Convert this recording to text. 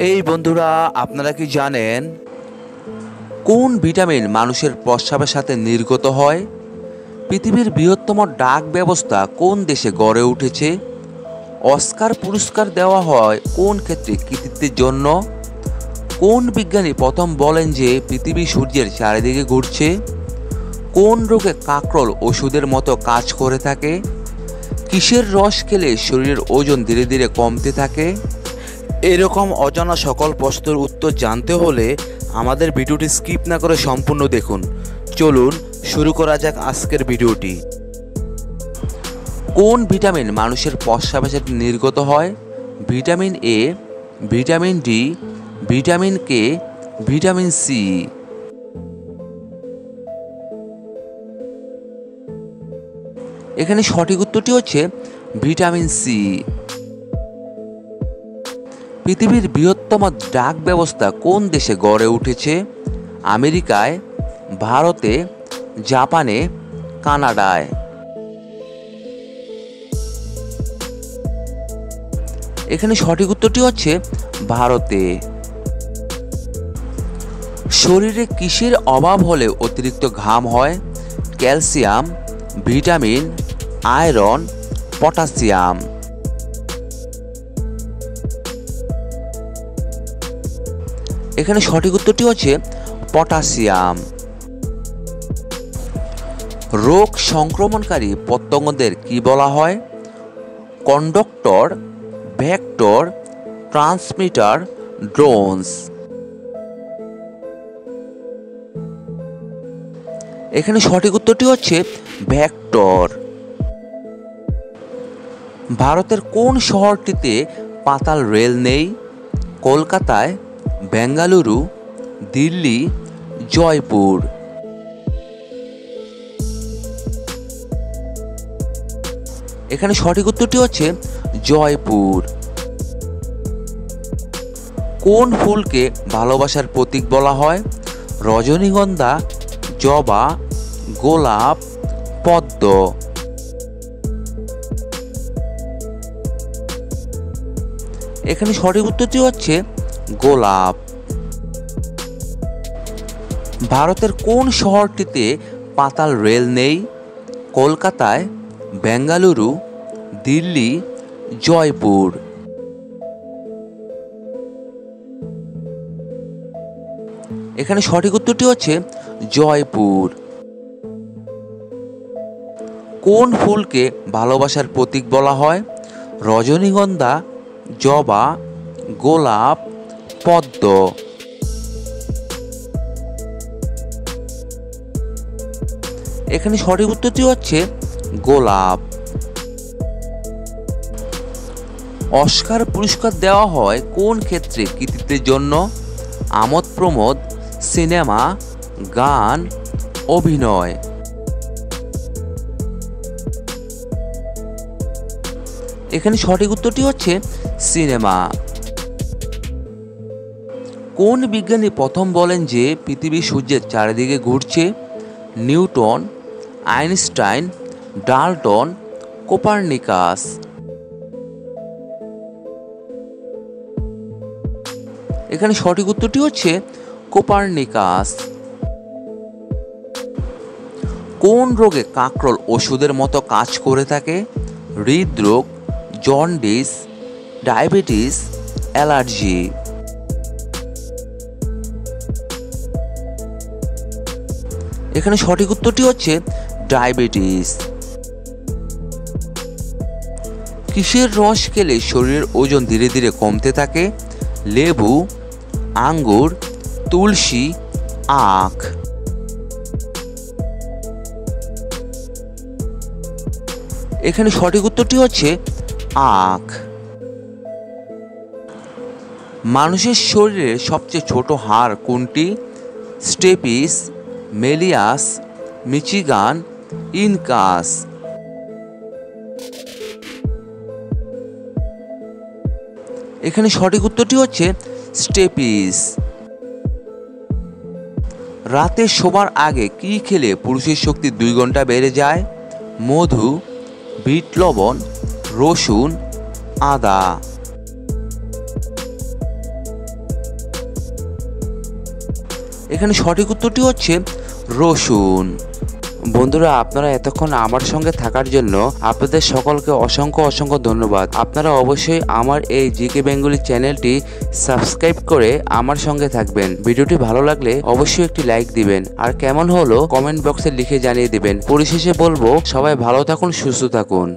এই বন্ধুরা, আপনারা কি জানেন কোন ভিটামিন মানুষের প্রস্রাবের সাথে নির্গত হয়? পৃথিবীর বৃহত্তম ডাক ব্যবস্থা কোন দেশে গড়ে উঠেছে? অস্কার পুরস্কার দেওয়া হয় কোন ক্ষেত্রে কৃতিত্বের জন্য? কোন বিজ্ঞানী প্রথম বলেন যে পৃথিবী সূর্যের চারিদিকে ঘুরছে? কোন রোগে কাকরোল ওষুধের মতো কাজ করে থাকে? কিসের রস খেলে শরীরের ওজন ধীরে ধীরে কমতে থাকে? এরকম অজানা সকল প্রশ্নের উত্তর জানতে হলে আমাদের ভিডিওটি স্কিপ না করে সম্পূর্ণ দেখুন। চলুন শুরু করা যাক আজকের ভিডিওটি। কোন ভিটামিন মানুষের প্রস্রাবের সাথে নির্গত হয়? Vitamin A, vitamin D, vitamin K, vitamin C. এখানে সঠিক উত্তরটি হচ্ছে ভিটামিন সি। পৃথিবীর বৃহত্তম ডাক ব্যবস্থা কোন দেশে গড়ে উঠেছে? আমেরিকায়, ভারতে, জাপানে, কানাডায়। এখানে সঠিক উত্তরটি হচ্ছে ভারতে। শরীরে কিসের অভাব হলে অতিরিক্ত ঘাম হয়? Calcium, vitamin, iron, potassium. এখানে সঠিক উত্তরটি হচ্ছে পটাশিয়াম। রোগ সংক্রমণকারী পতঙ্গদের কি বলা হয়? Conductor, vector, transmitter, drones. এখানে সঠিক উত্তরটি হচ্ছে ভেক্টর। ভারতের কোন শহরটিতে পাতাল রেল নেই? কলকাতায়, বেঙ্গালুরু, দিল্লি, জয়পুর। এখানে সঠিক উত্তরটি হচ্ছে জয়পুর। কোন ফুলকে ভালোবাসার প্রতীক বলা হয়? রজনীগন্ধা, জবা, গোলাপ, পদ্ম। এখানে সঠিক উত্তরটি হচ্ছে গোলাপ। ভারতের কোন শহরটিতে পাতাল রেল নেই? কলকাতায়, বেঙ্গালুরু, দিল্লি, জয়পুর। এখানে সঠিক উত্তরটি হচ্ছে জয়পুর। কোন ফুলকে ভালোবাসার প্রতীক বলা হয়? রজনীগন্ধা, জবা, গোলাপ, পদ্ম। এখানে সঠিক উত্তরটি হচ্ছে গোলাপ। অস্কার পুরস্কার দেওয়া হয় কোন ক্ষেত্রে কৃতিত্বের জন্য? আমোদ প্রমোদ, সিনেমা, গান, অভিনয়। এখানে সঠিক উত্তরটি হচ্ছে সিনেমা। কোন বিজ্ঞানী প্রথম বলেন যে পৃথিবী সূর্যের চারিদিকে ঘুরছে? Newton, Einstein, Dalton, Copernicus. এখানে সঠিক উত্তরটি হচ্ছে কোপার্নিকাস। কোন রোগে কাকরোল ওষুধের মতো কাজ করে থাকে? হৃদরোগ, জন্ডিস, ডায়াবেটিস, অ্যালার্জি। এখানে সঠিক উত্তরটি হচ্ছে ডায়াবেটিস। কিসের রস খেলে শরীরের ওজন ধীরে ধীরে কমতে থাকে? লেবু, আঙ্গুর, তুলসী, আখ। এখানে সঠিক উত্তরটি হচ্ছে আখ। মানুষের শরীরের সবচেয়ে ছোট হাড় কোনটি? Stapes, malleus, Michigan, incus. এখানে সঠিক উত্তরটি হচ্ছে স্টেপিস। রাতে শোবার আগে কি খেলে পুরুষের শক্তি 2 ঘন্টা বেড়ে যায়? মধু, বিট লবণ, রসুন, আদা। এখানে সঠিক উত্তরটি হচ্ছে রসুন। বন্ধুরা, আপনারা এতক্ষণ আমার সঙ্গে থাকার জন্য আপনাদের সকলকে অসংখ্য অসংখ্য ধন্যবাদ। আপনারা অবশ্যই আমার এই জিকে বেঙ্গলি চ্যানেলটি সাবস্ক্রাইব করে আমার সঙ্গে থাকবেন। ভিডিওটি ভালো লাগলে অবশ্যই একটি লাইক দিবেন, আর কেমন হলো কমেন্ট বক্সে লিখে জানিয়ে দিবেন। পরিশেষে বলবো, সবাই ভালো থাকুন, সুস্থ থাকুন।